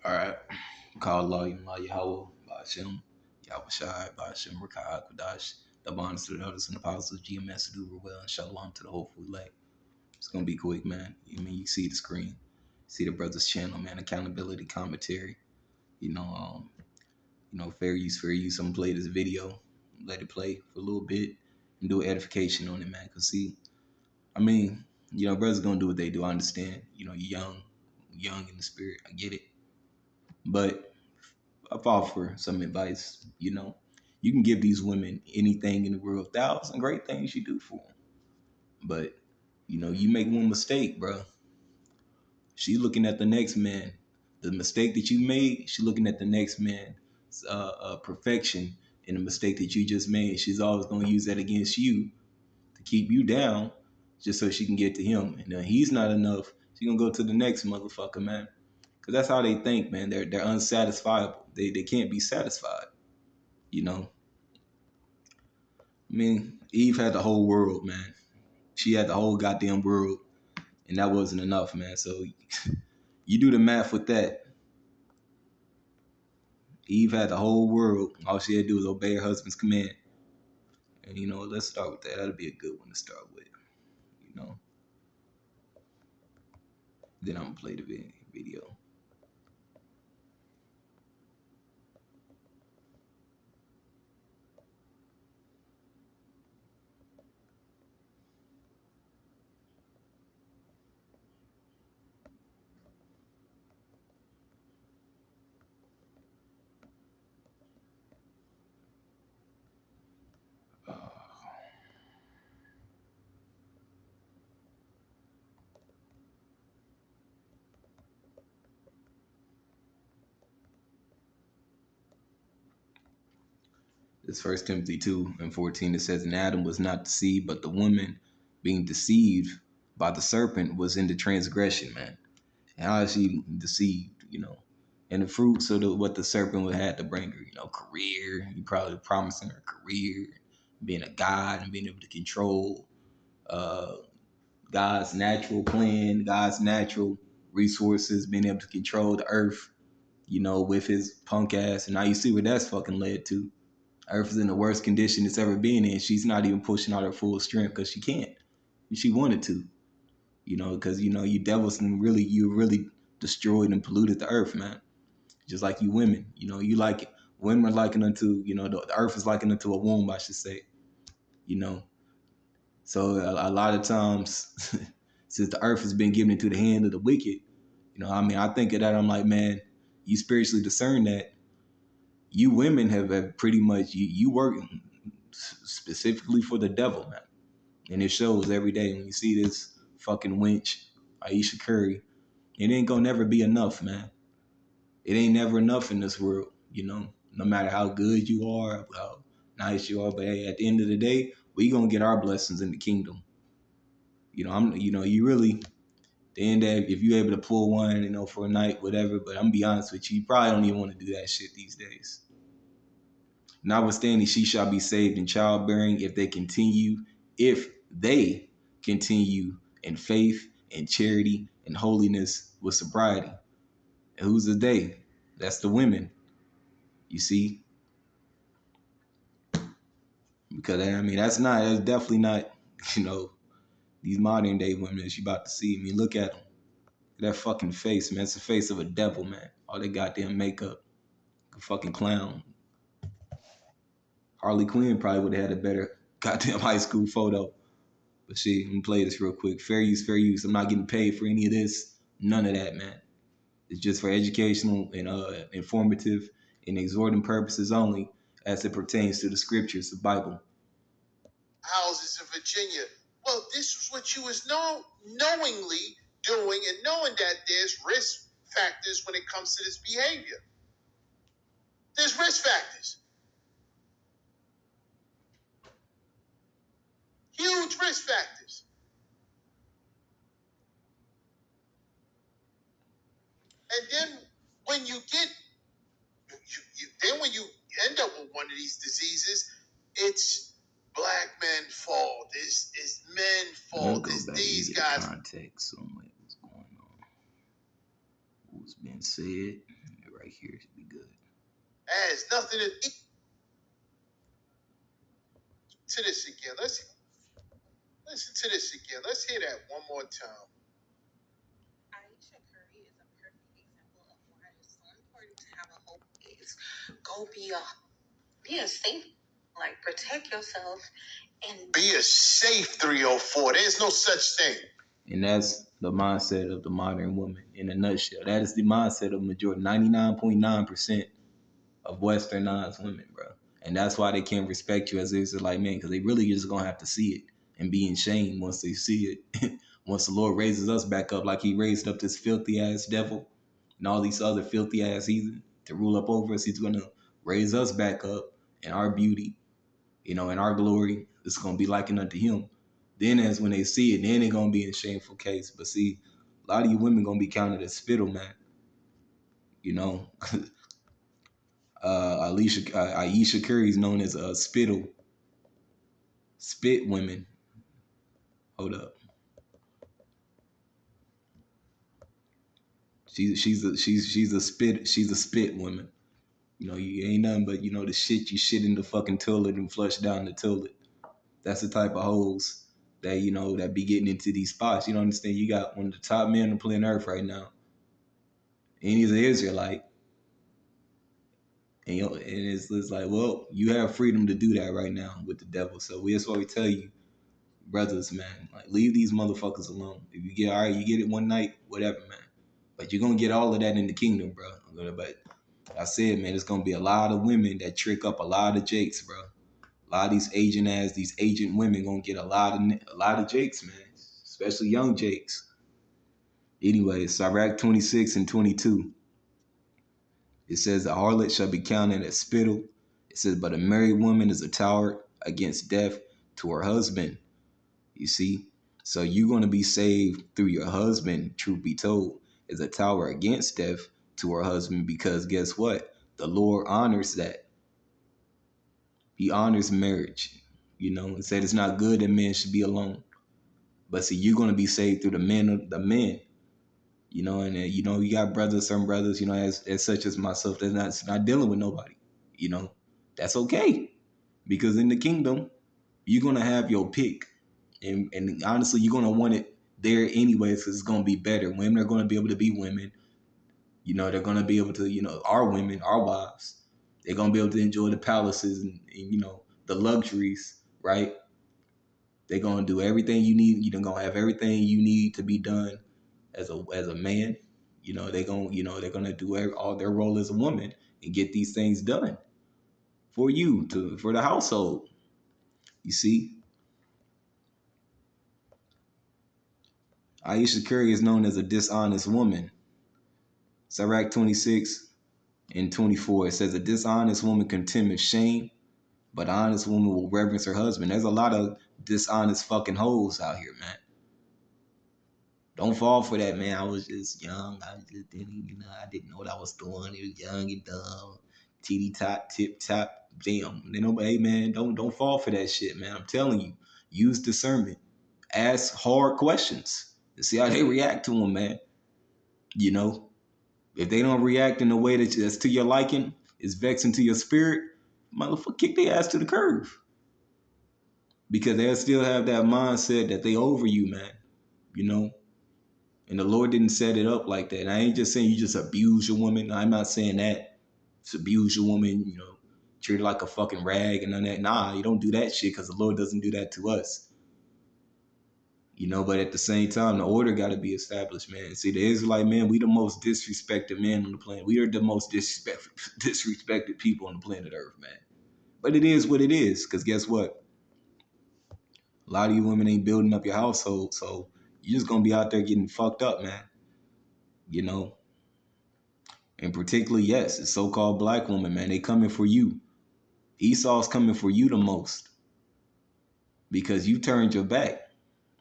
All right. Call Allah, Yahweh, Ba'ashem, Yahweh Shai, Ba'ashem, Rakai, Kwadash, the bonds to the elders and apostles, GMS, do well, and shalom to the hopeful elect. It's going to be quick, man. You see the screen, see the brother's channel, man. Accountability, commentary. You know, um, fair use, fair use. I'm going to play this video, let it play for a little bit, and do edification on it, man. Because, see, I mean, brothers going to do what they do. I understand. You're young in the spirit. I get it. But I've offered some advice. You can give these women anything in the world, thousand great things you do for them. But you make one mistake, bro. She looking at the next man. The mistake that you made, she looking at the next man's perfection and the mistake that you just made. She's always gonna use that against you to keep you down, just so she can get to him. And he's not enough. She gonna go to the next motherfucker, man. Cause that's how they think, man. They're unsatisfiable. They can't be satisfied. You know. I mean, Eve had the whole world, man. She had the whole goddamn world, and that wasn't enough, man. So you do the math with that. Eve had the whole world. All she had to do was obey her husband's command. And let's start with that. That'll be a good one to start with. You know. Then I'm gonna play the video. Uh, This First Timothy 2:14. It says, "And Adam was not deceived, but the woman, being deceived by the serpent, was in the transgression." Man, and how is she deceived? And the fruits of what the serpent would have to bring her. Career. He probably promising her career, being a god, and being able to control uh, God's natural plan, God's natural resources, being able to control the earth. With his punk ass, and now you see what that's fucking led to. Earth is in the worst condition it's ever been in. She's not even pushing out her full strength because she can't. She wanted to, because you devils and you really destroyed and polluted the earth, man. Just like you women, you like it. Women are likened unto, the earth is likened unto a womb, I should say. You know, so a lot of times, since the earth has been given into the hand of the wicked, I think of that. I'm like, man, you spiritually discern that you women have pretty much you work specifically for the devil, man. And it shows every day when you see this fucking wench, Aisha Curry. It ain't gonna never be enough, man. It ain't never enough in this world, no matter how good you are, how nice you are. But hey, at the end of the day, we gonna get our blessings in the kingdom. You really, the end of, if you able to pull one, for a night, whatever. But I'm gonna be honest with you probably don't even want to do that shit these days. Notwithstanding, she shall be saved in childbearing if they continue in faith and charity and holiness with sobriety. And who's the they? That's the women. You see? Because that's definitely not, you know, these modern day women that you about to see. I mean, look at them. That fucking face, man. It's the face of a devil, man. All they goddamn makeup. A fucking clown. Harley Quinn probably would have had a better goddamn high school photo. But see, let me play this real quick. Fair use, fair use. I'm not getting paid for any of this. None of that, man. It's just for educational and informative and exhorting purposes only as it pertains to the scriptures, the Bible. Houses in Virginia. Well, this was what you was knowingly doing and knowing that there's risk factors when it comes to this behavior. There's risk factors. Huge risk factors. And then when you get, when you end up with one of these diseases, it's black men's fault. It's men's fault. It's these guys. Context on what's going on. Who's been and said, right here should be good. Has nothing to this again. Let's listen to this again. Let's hear that one more time. Ayesha Curry is a perfect example of why it's so important to have a hope. Is go be a safe, like protect yourself and be a safe 304. There's no such thing. And that's the mindset of the modern woman in a nutshell. That is the mindset of majority, 99.9% of westernized women, bro. And that's why they can't respect you as an Israelite man, because they really just gonna have to see it and be in shame once they see it. Once the Lord raises us back up, like He raised up this filthy ass devil and all these other filthy ass heathen to rule up over us, He's gonna raise us back up in our beauty, in our glory. It's gonna be likened unto Him. Then, as when they see it, then they're gonna be in a shameful case. But see, a lot of you women gonna be counted as spittle, man. You know, Ayesha Curry is known as a spit women. Hold up. She's a spit woman. You ain't nothing but the shit you shit in the fucking toilet and flush down the toilet. That's the type of hoes that that be getting into these spots. You don't understand? You got one of the top men on planet Earth right now, and he's an Israelite. And it's like, well, you have freedom to do that right now with the devil. So that's why we tell you, brothers, man, like leave these motherfuckers alone. If you get you get it one night, whatever, man. But you're gonna get all of that in the kingdom, bro. But I said, man, it's gonna be a lot of women that trick up a lot of jakes, bro. A lot of these agent women gonna get a lot of jakes, man. Especially young jakes. Anyway, Sirach 26 and 22. It says the harlot shall be counted as spittle. It says, but a married woman is a tower against death to her husband. You see? So you're going to be saved through your husband, truth be told, is a tower against death to her husband, because guess what? The Lord honors that. He honors marriage, and said it's not good that men should be alone. But see, you're going to be saved through the men, and you got some brothers, as such as myself, that's not dealing with nobody. That's okay, because in the kingdom, you're going to have your pick. And honestly, you're gonna want it there anyways, because it's gonna be better. Women are gonna be able to be women. They're gonna be able to, our women, our wives, they're gonna be able to enjoy the palaces and the luxuries, right? They're gonna do everything you need. You're gonna have everything you need to be done as a man. They're gonna do all their role as a woman and get these things done for you for the household. You see, Ayesha Curry is known as a dishonest woman. Sirach 26 and 24, it says, a dishonest woman contemneth shame, but an honest woman will reverence her husband. There's a lot of dishonest fucking hoes out here, man. Don't fall for that, man. I was just young. I just didn't know what I was doing. It was young and dumb. Titty top, tip top, damn. Hey, man, don't fall for that shit, man. I'm telling you, use discernment. Ask hard questions and see how they react to them, man. If they don't react in a way that's to your liking, is vexing to your spirit, motherfucker, kick their ass to the curb. Because they'll still have that mindset that they over you, man. And the Lord didn't set it up like that. And I ain't just saying you just abuse your woman. I'm not saying that. Just abuse your woman, treat her like a fucking rag and none of that. Nah, you don't do that shit, because the Lord doesn't do that to us. But at the same time, the order got to be established, man. See, the Israelite man, we the most disrespected men on the planet. We are the most disrespected people on the planet Earth, man. But it is what it is, because guess what? A lot of you women ain't building up your household, so you're just going to be out there getting fucked up, man. And particularly, yes, the so-called black woman, man, they coming for you. Esau's coming for you the most, because you turned your back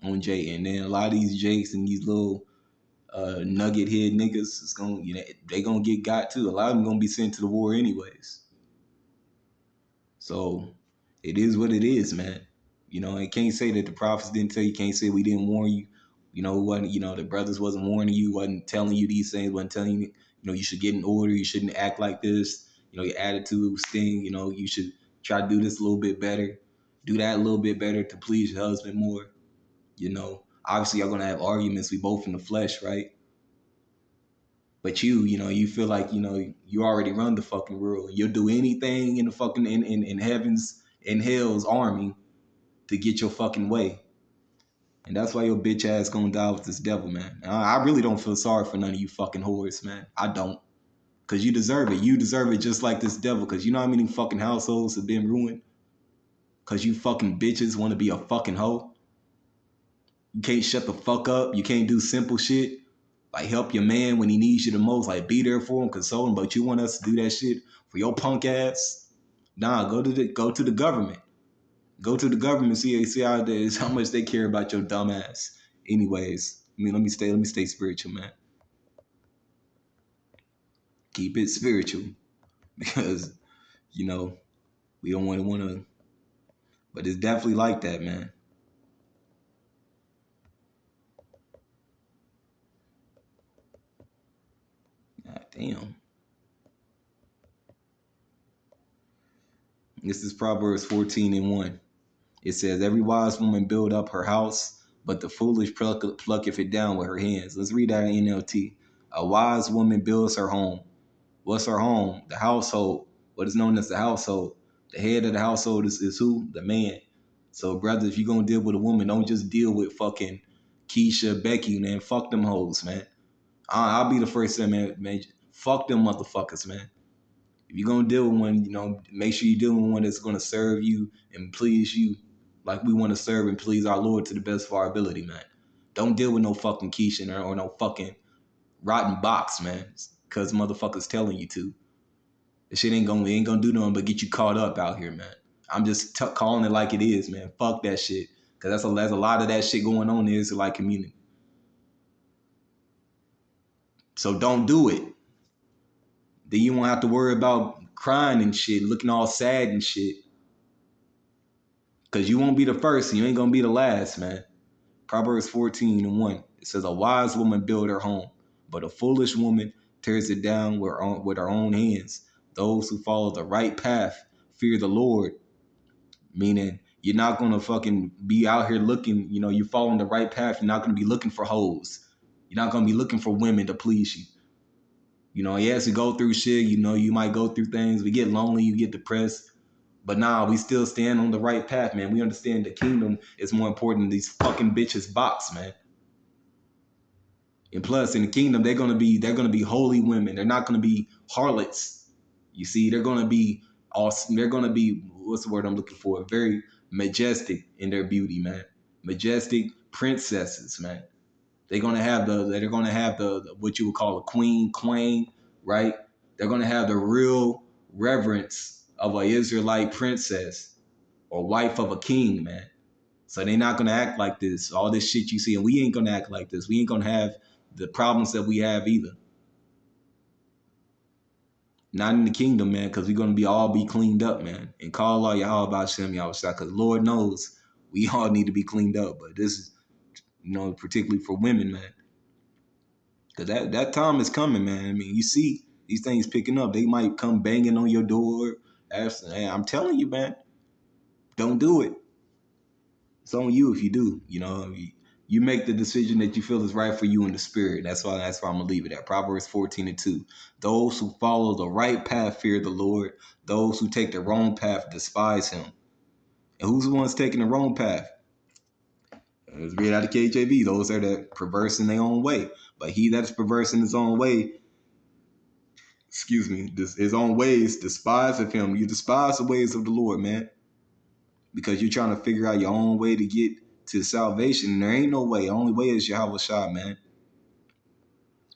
on Jay. And then a lot of these Jakes and these little nugget head niggas is they gonna get got too. A lot of them gonna be sent to the war anyways. So it is what it is, man. I can't say that the prophets didn't tell you. Can't say we didn't warn you. Wasn't the brothers wasn't warning you, wasn't telling you these things, wasn't telling you. You should get in order. You shouldn't act like this. Your attitude sting. You should try to do this a little bit better. Do that a little bit better to please your husband more. Obviously y'all gonna have arguments. We both in the flesh, right? But you feel like, you already run the fucking world. You'll do anything in the fucking in heaven's in hell's army to get your fucking way. And that's why your bitch ass gonna die with this devil, man. I really don't feel sorry for none of you fucking whores, man. I don't. Cause you deserve it. You deserve it just like this devil. Cause you know how many fucking households have been ruined? Cause you fucking bitches want to be a fucking hoe. You can't shut the fuck up. You can't do simple shit. Like help your man when he needs you the most. Like be there for him, console him. But you want us to do that shit for your punk ass? Nah, go to the government. Go to the government. See how much they care about your dumb ass. Anyways, let me stay spiritual, man. Keep it spiritual because we don't want to. But it's definitely like that, man. God damn. This is Proverbs 14:1. It says, every wise woman build up her house, but the foolish plucketh it down with her hands. Let's read that in NLT. A wise woman builds her home. What's her home? The household. What is known as the household. The head of the household is who? The man. So, brother, if you're going to deal with a woman, don't just deal with fucking Keisha, Becky, man. Fuck them hoes, man. I'll be the first to say, man, fuck them motherfuckers, man. If you're going to deal with one, make sure you're dealing with one that's going to serve you and please you like we want to serve and please our Lord to the best of our ability, man. Don't deal with no fucking Keisha or no fucking rotten box, man, because motherfuckers telling you to. This shit ain't gonna do nothing but get you caught up out here, man. I'm just calling it like it is, man. Fuck that shit, because there's a lot of that shit going on in the Israelite community. So don't do it. Then you won't have to worry about crying and shit, looking all sad and shit. Because you won't be the first and you ain't going to be the last, man. Proverbs 14:1. It says, a wise woman build her home, but a foolish woman tears it down with her own hands. Those who follow the right path fear the Lord. Meaning, you're not going to fucking be out here looking, you're following the right path. You're not going to be looking for hoes. You're not going to be looking for women to please you. Yes, you go through shit. You might go through things. We get lonely. You get depressed. But nah, we still stand on the right path, man. We understand the kingdom is more important than these fucking bitches box, man. And plus, in the kingdom, they're gonna be holy women. They're not gonna be harlots. You see, they're gonna be what's the word I'm looking for? Very majestic in their beauty, man. Majestic princesses, man. They're gonna have the what you would call a queen, right? They're gonna have the real reverence of an Israelite princess or wife of a king, man. So they're not gonna act like this. All this shit you see, and we ain't gonna act like this. We ain't gonna have the problems that we have either. Not in the kingdom, man, because we're gonna all be cleaned up, man. And call all y'all about Shem Yahushua, because Lord knows we all need to be cleaned up. But this is, particularly for women, man. Because that time is coming, man. I mean, you see these things picking up. They might come banging on your door. Hey, I'm telling you, man, don't do it. It's on you if you do. You make the decision that you feel is right for you in the spirit. That's why I'm gonna leave it at Proverbs 14:2. Those who follow the right path fear the Lord. Those who take the wrong path despise him. And who's the ones taking the wrong path? Let's read out of KJV. Those are that perverse in their own way. But he that is perverse in his own way, his own ways, despise of him. You despise the ways of the Lord, man, because you're trying to figure out your own way to get to salvation. And there ain't no way. The only way is Yahweh Shah, man.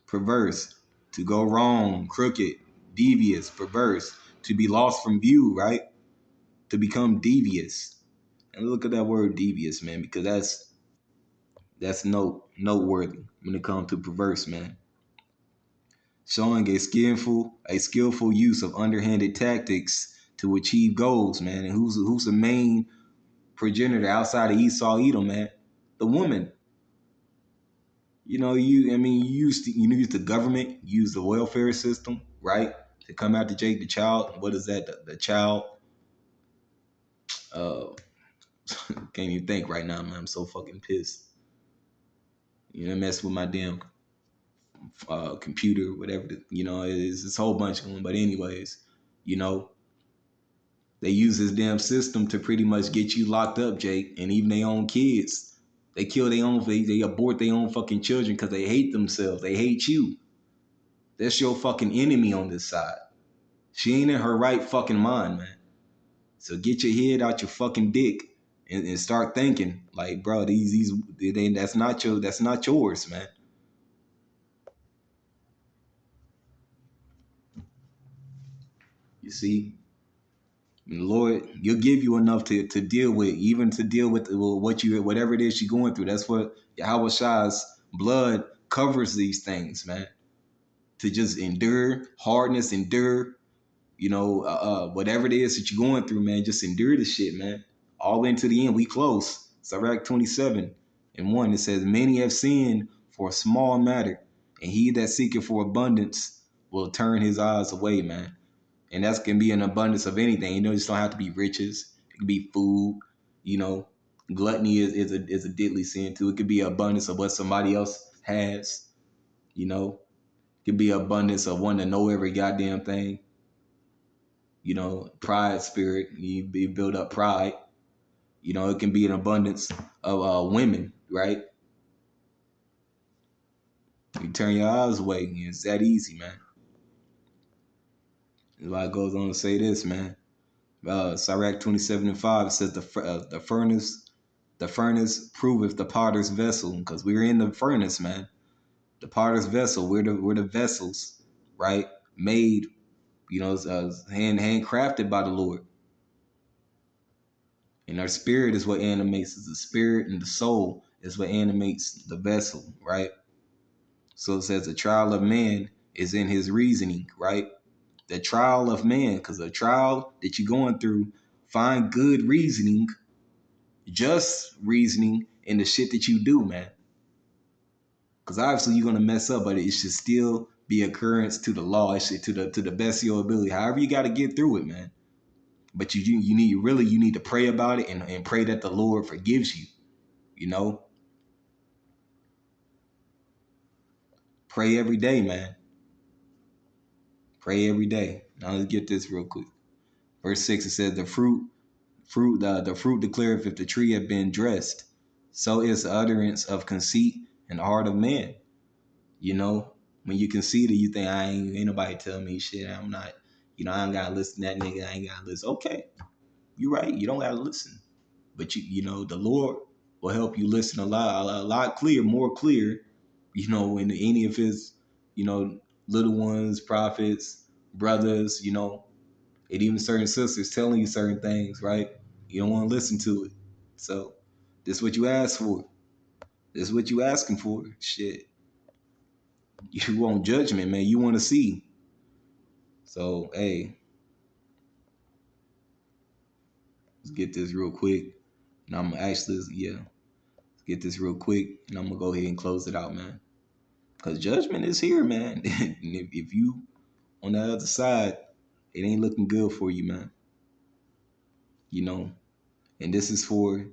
Perverse, to go wrong, crooked, devious, perverse, to be lost from view, right? To become devious. And look at that word devious, man, because that's noteworthy when it comes to perverse, man. Showing a skillful use of underhanded tactics to achieve goals, man. And who's the main progenitor outside of Esau, Edom, man? The woman. You use the government, use the welfare system, right, to come out to Jake the child. What is that? The child. Uh, can't even think right now, man. I'm so fucking pissed. Mess with my damn computer, whatever. It's a whole bunch of them. But anyways, you know, they use this damn system to pretty much get you locked up, Jake, and even their own kids. They kill their own. They abort their own fucking children because they hate themselves. They hate you. That's your fucking enemy on this side. She ain't in her right fucking mind, man. So get your head out your fucking dick and start thinking like, bro, that's not yours, man. You see, and the Lord, you'll give you enough to deal with, even to deal with whatever it is you're going through. That's what Yahweh Shah's blood covers these things, man. To just endure hardness, endure, whatever it is that you're going through, man. Just endure the shit, man. All the way into the end. We close. Sirach 27:1. It says, "Many have sinned for a small matter, and he that seeketh for abundance will turn his eyes away," man. And that's can be an abundance of anything. It just don't have to be riches. It could be food. You know, Gluttony is a deadly sin too. It could be abundance of what somebody else has. It could be abundance of wanting to know every goddamn thing. Pride spirit. You build up pride. It can be an abundance of women, right? You turn your eyes away. It's that easy, man. That's why it goes on to say this, man. Sirach 27:5 says the furnace proveth the potter's vessel, because we're in the furnace, man. The potter's vessel. We're the vessels, right? Made, handcrafted by the Lord. And our spirit is what animates us. The spirit and the soul is what animates the vessel, right? So it says the trial of man is in his reasoning, right? The trial of man, because a trial that you're going through, find good reasoning, just reasoning in the shit that you do, man. Because obviously you're gonna mess up, but it should still be occurrence to the law. It should to the best of your ability. However, you got to get through it, man. But you need to pray about it and pray that the Lord forgives you. You know, pray every day, man. Pray every day. Now let's get this real quick. Verse 6, it says, the fruit declareth if the tree have been dressed. So is the utterance of conceit in the heart of man. When you conceited, you think ain't nobody tell me shit. I'm not, I don't gotta listen to that nigga. I ain't gotta listen. Okay, you right. You don't gotta listen, but the Lord will help you listen a lot clear, more clear. In any of His, you know, little ones, prophets, brothers, and even certain sisters telling you certain things, right? You don't want to listen to it. So this is what you ask for. This is what you asking for. Shit. You want judgment, man. You want to see. So, hey, let's get this real quick. And I'm actually, let's get this real quick. And I'm going to go ahead and close it out, man. Because judgment is here, man. And if you on the other side, it ain't looking good for you, man. And this is for,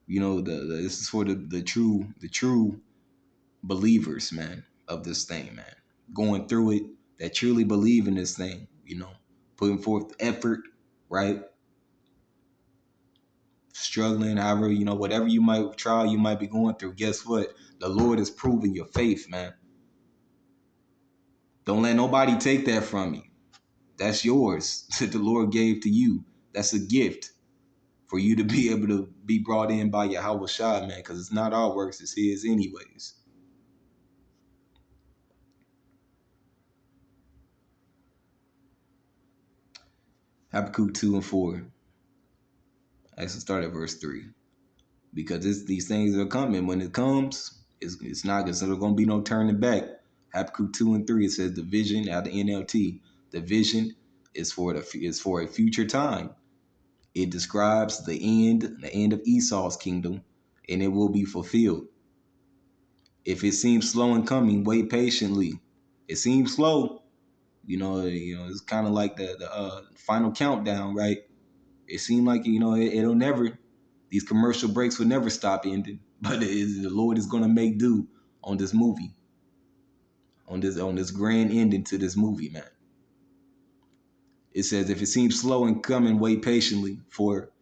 this is for the true believers, man, of this thing, man. Going through it, that truly believe in this thing, putting forth effort, right? Struggling, however, whatever trial you might be going through, guess what? The Lord is proving your faith, man. Don't let nobody take that from you. That's yours that the Lord gave to you. That's a gift for you to be able to be brought in by Yahweh Shah, man, because it's not our works, it's His anyways. Habakkuk 2 and 4. I should start at verse 3. Because these things are coming. When it comes, it's not there's going to be no turning back. Habakkuk 2 and 3, it says the vision out of the NLT. The vision is for a future time. It describes the end of Esau's kingdom, and it will be fulfilled. If it seems slow in coming, wait patiently. It seems slow, it's kind of like the final countdown, right? It seemed like it'll never. These commercial breaks will never stop ending, but the Lord is gonna make do on this movie, on this grand ending to this movie, man. It says, if it seems slow in coming, wait patiently, for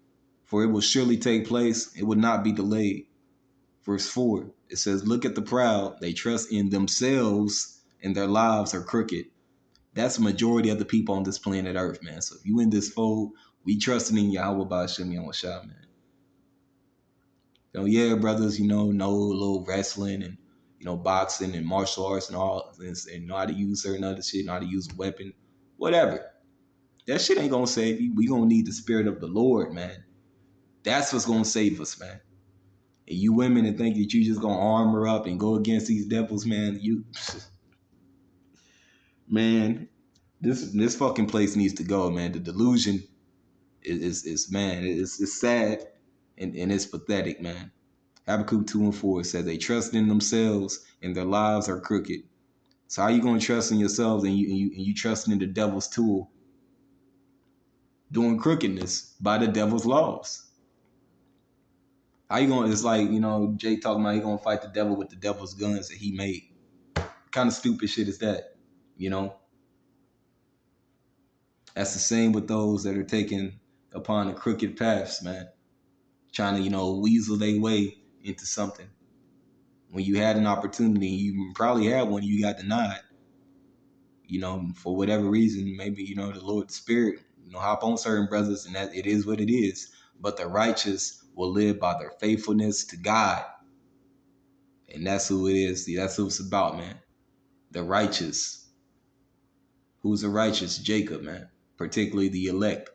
it will surely take place. It will not be delayed. Verse 4, it says, look at the proud. They trust in themselves and their lives are crooked. That's the majority of the people on this planet Earth, man. So if you in this fold, we trusting in Yahweh Ba'ashem Yahushua, man. Yeah, brothers, know a little wrestling and, boxing and martial arts and all, and know how to use certain other shit, know how to use a weapon, whatever. That shit ain't gonna save you. We gonna need the spirit of the Lord, man. That's what's gonna save us, man. And you women that think that you just gonna armor up and go against these devils, man, man, this fucking place needs to go, man. The delusion is man, it's sad and it's pathetic, man. Habakkuk 2:4 says they trust in themselves and their lives are crooked. So how you gonna trust in yourselves and you trusting in the devil's tool, doing crookedness by the devil's laws? How you gonna? It's like Jay talking about he gonna fight the devil with the devil's guns that he made. What kind of stupid shit is that? You know, that's the same with those that are taking upon the crooked paths, man. Trying to weasel their way into something. When you had an opportunity, you probably had one, you got denied. For whatever reason, maybe the Lord, the Spirit, hop on certain brothers, and that it is what it is. But the righteous will live by their faithfulness to God, and that's who it is. See, that's who it's about, man. The righteous. Who's the righteous? Jacob, man. Particularly the elect.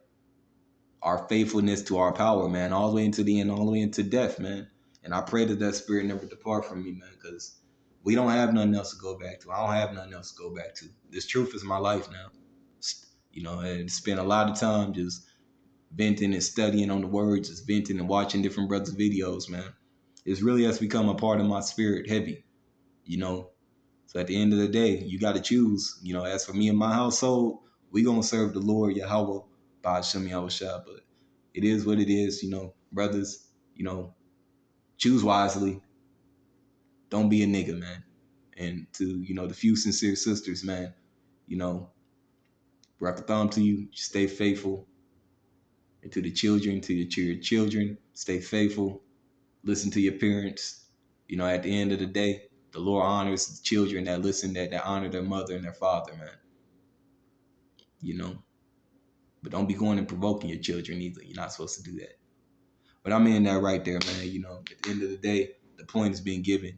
Our faithfulness to our power, man, all the way into the end, all the way into death, man. And I pray that that spirit never depart from me, man, because we don't have nothing else to go back to. I don't have nothing else to go back to. This truth is my life now. And spend a lot of time just venting and studying on the words, just venting and watching different brothers' videos, man. It really has become a part of my spirit heavy, you know. So at the end of the day, you got to choose. As for me and my household, we gonna serve the Lord Yahweh by Hashem Yahushua. But it is what it is, brothers. Choose wisely. Don't be a nigga, man. And to the few sincere sisters, man, rock the thumb to you. Stay faithful. And to the children, to your children, stay faithful. Listen to your parents. At the end of the day, the Lord honors the children that listen, that honor their mother and their father, man. you know. But don't be going and provoking your children either. You're not supposed to do that. But I'm in that right there, man. At the end of the day, the point is being given.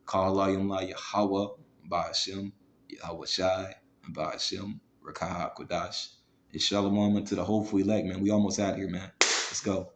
Call Allah Yahweh, Ba'ashem, Yahweh Shai, Ba'ashem, Rakah Kodash. It's Shalom to the hopeful elect, man. We almost out here, man. Let's go.